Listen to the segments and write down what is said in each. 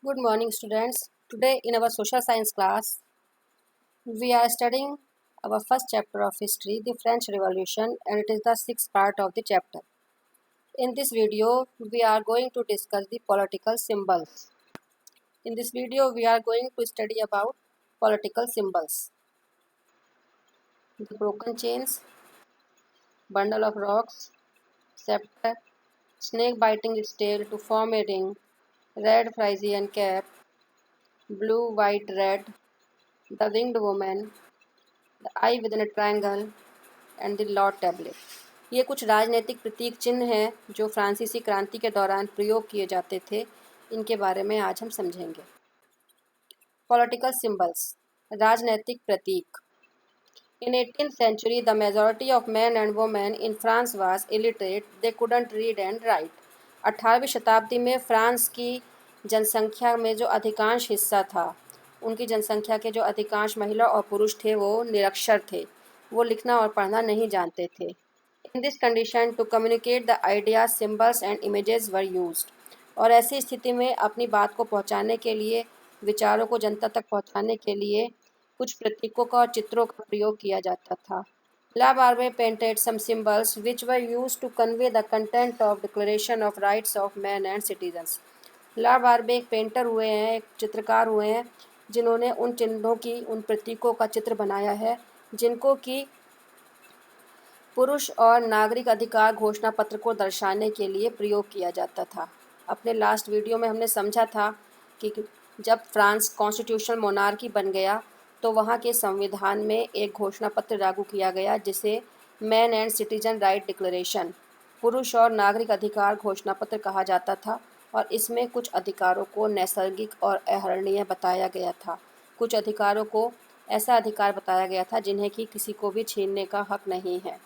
Good morning, students. Today, in our social science class, we are studying our first chapter of history, the French Revolution, and it is the sixth part of the chapter. In this video, we are going to discuss the political symbols. In this video, we are going to study about political symbols. The broken chains, bundle of rocks, scepter, snake biting its tail to form a ring, red Frisian cap, blue, white, red, the winged woman, the eye within a triangle, and the law tablet. ये कुछ राजनीतिक प्रतीक चिन्ह हैं जो फ्रांसीसी क्रांति के दौरान प्रयोग किए जाते थे। इनके बारे में आज हम समझेंगे। पॉलिटिकल सिंबल्स, राजनीतिक प्रतीक। इन 18th century, the majority of men and women in France was illiterate. They couldn't read and write. 18वीं शताब्दी में फ्रांस की जनसंख्या में जो अधिकांश हिस्सा था, उनकी जनसंख्या के जो अधिकांश महिला और पुरुष थे वो निरक्षर थे, वो लिखना और पढ़ना नहीं जानते थे। In this condition to communicate the ideas symbols and images were used. और ऐसी स्थिति में अपनी बात को पहुंचाने के लिए, विचारों को जनता तक पहुंचाने के लिए कुछ प्रतीकों का और चित्रों का प्रयोग किया जाता था। Le Barbier painted some symbols which were used to convey the content of declaration of rights of man and citizens. Le Barbier एक पेंटर हुए हैं, एक चित्रकार हुए हैं, जिन्होंने उन चिन्हों की, उन प्रतीकों का चित्र बनाया है जिनको कि पुरुष और नागरिक अधिकार घोषणा पत्र को दर्शाने के लिए प्रयोग किया जाता था। अपने लास्ट वीडियो में हमने समझा था कि जब फ्रांस कॉन्स्टिट्यूशनल मोनार्की बन गया तो वहाँ के संविधान में एक घोषणा पत्र लागू किया गया जिसे man and citizen right declaration, पुरुष और नागरिक अधिकार घोषणा पत्र कहा जाता था। और इसमें कुछ अधिकारों को नैसर्गिक और अहरणीय बताया गया था। कुछ अधिकारों को ऐसा अधिकार बताया गया था जिन्हें कि किसी को भी छीनने का हक नहीं है।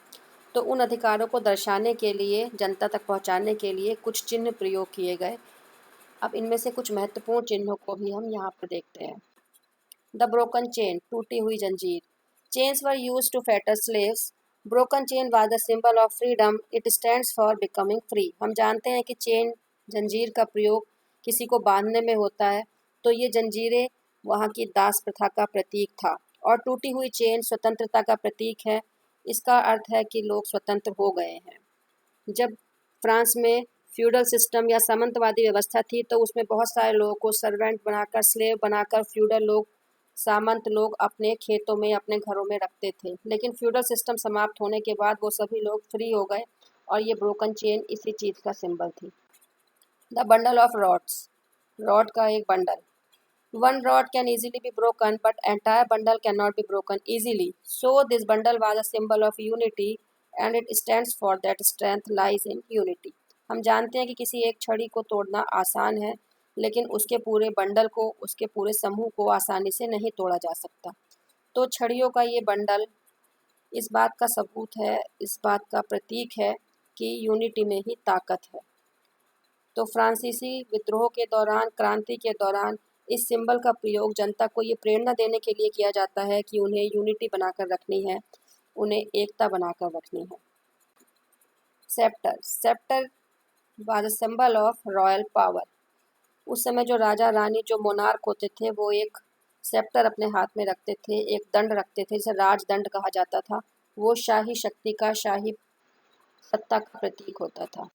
तो उन अधिकारों को दर्शाने के लिए, जनता तक पहुंचाने के लिए कुछ चिन्ह प्रयोग किए गए। अब इनमें से कुछ महत्वपूर्ण चिन्हों को भी हम यहाँ पर देखते हैं। द ब्रोकन चेन, टूटी हुई जंजीर। Chains were use to fetter slaves. Broken chain was the symbol of freedom. It stands for becoming free. हम जानते हैं कि चेन, जंजीर का प्रयोग किसी को बांधने में होता है, तो ये जंजीरें वहाँ की दास प्रथा का प्रतीक था। और टूटी हुई चेन स्वतंत्रता का प्रतीक है। इसका अर्थ है कि लोग स्वतंत्र हो गए हैं। जब फ्रांस में फ्यूडल सिस्टम या सामंतवादी व्यवस्था थी तो उसमें बहुत सारे लोगों को सर्वेंट बनाकर, स्लेव बनाकर फ्यूडल लोग, सामंत लोग अपने खेतों में, अपने घरों में रखते थे। लेकिन फ्यूडल सिस्टम समाप्त होने के बाद वो सभी लोग फ्री हो गए और ये ब्रोकन चेन इसी चीज़ का सिंबल थी। The bundle of rods, rod का एक bundle. One rod can easily be broken, but entire bundle cannot be broken easily. So this bundle was a symbol of unity, and it stands for that strength lies in unity. हम जानते हैं कि किसी एक छड़ी को तोड़ना आसान है, लेकिन उसके पूरे बंडल को, उसके पूरे समूह को आसानी से नहीं तोड़ा जा सकता। तो छड़ियों का ये बंडल इस बात का सबूत है, इस बात का प्रतीक है कि यूनिटी में ही ताकत है। तो फ्रांसीसी विद्रोह के दौरान, क्रांति के दौरान इस सिंबल का प्रयोग जनता को ये प्रेरणा देने के लिए किया जाता है कि उन्हें यूनिटी बनाकर रखनी है, उन्हें एकता बनाकर रखनी है। Sceptre, sceptre was a symbol of royal power. उस समय जो राजा रानी, जो मोनार्क होते थे, वो एक सेप्टर अपने हाथ में रखते थे, एक दंड रखते थे जिसे राजदंड कहा जाता था। वो शाही शक्ति का, शाही सत्ता का प्रतीक होता था।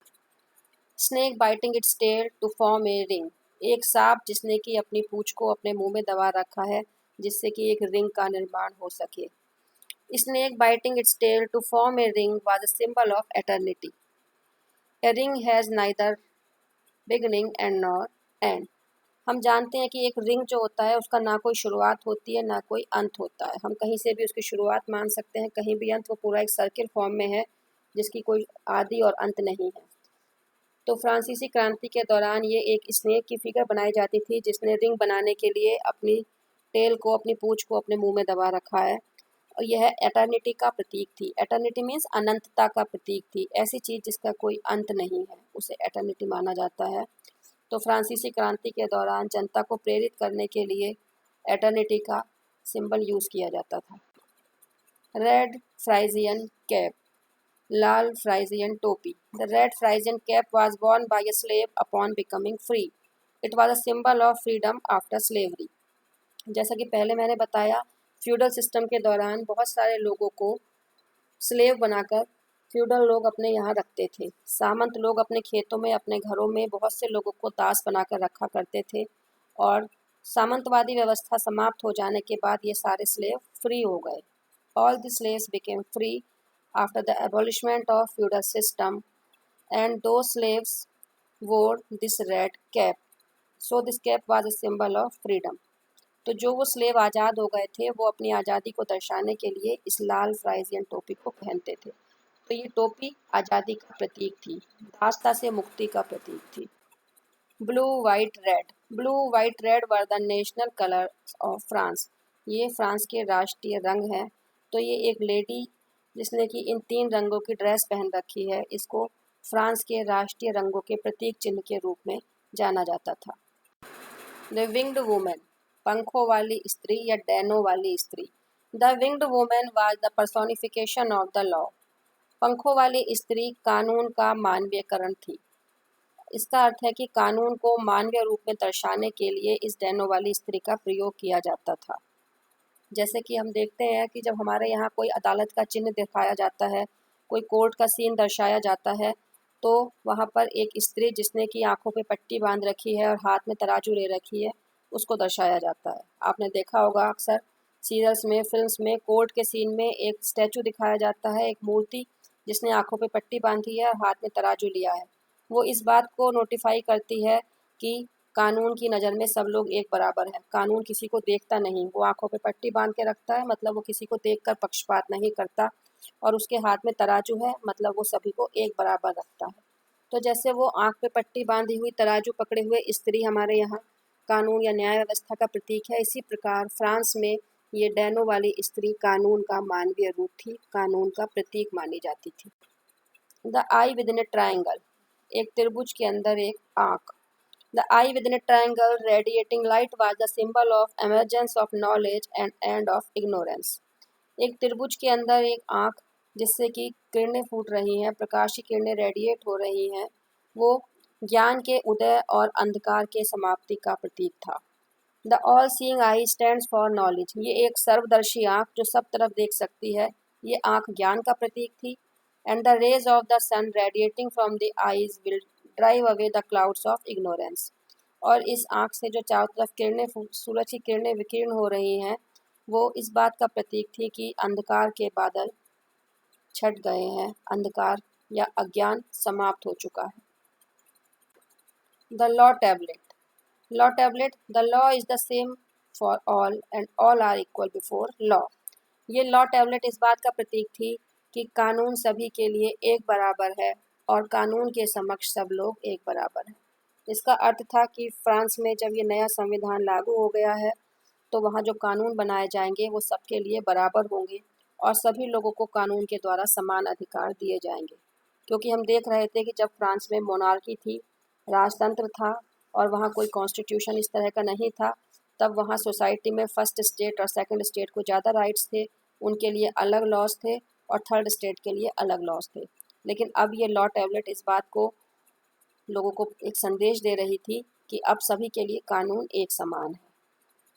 Snake biting its tail to form a ring. एक सांप जिसने कि अपनी पूंछ को अपने मुंह में दबा रखा है जिससे कि एक रिंग का निर्माण हो सके। Snake biting its tail to form a ring was a symbol of eternity. A ring has neither beginning and nor end. हम जानते हैं कि एक रिंग जो होता है उसका ना कोई शुरुआत होती है, ना कोई अंत होता है। हम कहीं से भी उसकी शुरुआत मान सकते हैं, कहीं भी अंत। वो पूरा एक सर्किल फॉर्म में है जिसकी कोई आदि और अंत नहीं है। तो फ्रांसीसी क्रांति के दौरान ये एक स्नेक की फिगर बनाई जाती थी जिसने रिंग बनाने के लिए अपनी टेल को, अपनी पूंछ को अपने मुंह में दबा रखा है। और यह एटर्निटी का प्रतीक थी। एटर्निटी मीन्स अनंतता का प्रतीक थी। ऐसी चीज़ जिसका कोई अंत नहीं है, उसे एटर्निटी माना जाता है। तो फ्रांसीसी क्रांति के दौरान जनता को प्रेरित करने के लिए एटर्निटी का सिंबल यूज़ किया जाता था। रेड फ्राइजियन कैप, लाल फ्राइजियन टोपी। The red Friesian cap was worn by a slave upon becoming free. It was a symbol of freedom after slavery. जैसा कि पहले मैंने बताया, फ्यूडल सिस्टम के दौरान बहुत सारे लोगों को स्लेव बनाकर फ्यूडल लोग अपने यहाँ रखते थे। सामंत लोग अपने खेतों में, अपने घरों में बहुत से लोगों को दास बनाकर रखा करते थे, और सामंतवादी व्यवस्था समाप्त हो जाने के बाद ये सारे स्लेव फ्री हो गए। All the slaves became free after the abolishment of feudal system and those slaves wore this red cap, so this cap was a symbol of freedom. तो जो वो स्लेव आज़ाद हो गए थे वो अपनी आज़ादी को दर्शाने के लिए इस लाल फ्राइजियन टोपी को पहनते थे। तो ये टोपी आज़ादी का प्रतीक थी, दासता से मुक्ति का प्रतीक थी। Blue white red, blue white red were the national colour of France. ये फ्रांस के राष्ट्रीय रंग हैं। तो ये एक लेडी जिसने कि इन 3 रंगों की ड्रेस पहन रखी है, इसको फ्रांस के राष्ट्रीय रंगों के प्रतीक चिन्ह के रूप में जाना जाता था। द विंग्ड वुमेन, पंखों वाली स्त्री या डैनों वाली स्त्री। The winged women was the personification of the law. पंखों वाली स्त्री कानून का मानवीयकरण थी। इसका अर्थ है कि कानून को मानवीय रूप में दर्शाने के लिए इस डैनों वाली स्त्री का प्रयोग किया जाता था। जैसे कि हम देखते हैं कि जब हमारे यहाँ कोई अदालत का चिन्ह दिखाया जाता है, कोई कोर्ट का सीन दर्शाया जाता है, तो वहाँ पर एक स्त्री जिसने कि आंखों पे पट्टी बांध रखी है और हाथ में तराजू ले रखी है, उसको दर्शाया जाता है। आपने देखा होगा अक्सर सीरियल्स में, फिल्म्स में, कोर्ट के सीन में एक स्टैचू दिखाया जाता है, एक मूर्ति जिसने आंखों पे पट्टी बांधी है और हाथ में तराजू लिया है। वो इस बात को नोटिफाई करती है कि कानून की नज़र में सब लोग एक बराबर है। कानून किसी को देखता नहीं, वो आंखों पे पट्टी बांध के रखता है, मतलब वो किसी को देखकर पक्षपात नहीं करता, और उसके हाथ में तराजू है, मतलब वो सभी को एक बराबर रखता है। तो जैसे वो आंख पे पट्टी बांधी हुई, तराजू पकड़े हुए स्त्री हमारे यहाँ कानून या न्याय व्यवस्था का प्रतीक है, इसी प्रकार फ्रांस में ये डैनों वाली स्त्री कानून का मानवीय रूप थी, कानून का प्रतीक मानी जाती थी। The I with in A triangle, एक त्रिभुज के अंदर एक आँख। The I with in A triangle radiating light was the symbol of emergence of knowledge and end of ignorance. एक त्रिभुज के अंदर एक आँख जिससे कि किरणें फूट रही हैं, प्रकाश की किरणें रेडिएट हो रही हैं, वो ज्ञान के उदय और अंधकार के समाप्ति का प्रतीक था। The all seeing I stands for knowledge, ये एक सर्वदर्शी आँख जो सब तरफ देख सकती है, ये आँख ज्ञान का प्रतीक थी। And the rays of the sun radiating from the eyes will drive away the clouds of ignorance. और इस आँख से जो चारों तरफ किरणें, सूरज की किरणें विकीर्ण हो रही हैं, वो इस बात का प्रतीक थी कि अंधकार के बादल छट गए हैं, अंधकार या अज्ञान समाप्त हो चुका है। The law tablet, law tablet, the law is the same for all and all are equal before law. ये लॉ टैबलेट इस बात का प्रतीक थी कि कानून सभी के लिए एक बराबर है और कानून के समक्ष सब लोग एक बराबर हैं। इसका अर्थ था कि फ्रांस में जब ये नया संविधान लागू हो गया है, तो वहाँ जो कानून बनाए जाएंगे वो सबके लिए बराबर होंगे और सभी लोगों को कानून के द्वारा समान अधिकार दिए जाएंगे। क्योंकि हम देख रहे थे कि जब फ्रांस में मोनार्की थी, राजतंत्र था, और वहाँ कोई कॉन्स्टिट्यूशन इस तरह का नहीं था, तब वहाँ सोसाइटी में फर्स्ट स्टेट और सेकंड स्टेट को ज़्यादा राइट्स थे, उनके लिए अलग लॉज थे, और थर्ड स्टेट के लिए अलग लॉज थे। लेकिन अब ये लॉ टैबलेट इस बात को लोगों को एक संदेश दे रही थी कि अब सभी के लिए कानून एक समान है।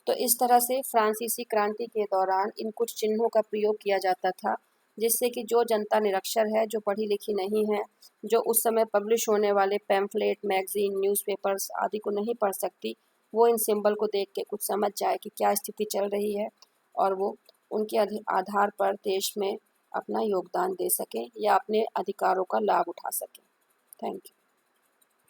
तो इस तरह से फ्रांसीसी क्रांति के दौरान इन कुछ चिन्हों का प्रयोग किया जाता था, जिससे कि जो जनता निरक्षर है, जो पढ़ी लिखी नहीं है, जो उस समय पब्लिश होने वाले पैम्फलेट, मैगजीन, न्यूज़पेपर्स आदि को नहीं पढ़ सकती, वो इन सिंबल को देख के कुछ समझ जाए कि क्या स्थिति चल रही है, और वो उनके आधार पर देश में अपना योगदान दे सकें या अपने अधिकारों का लाभ उठा सकें। Thank you.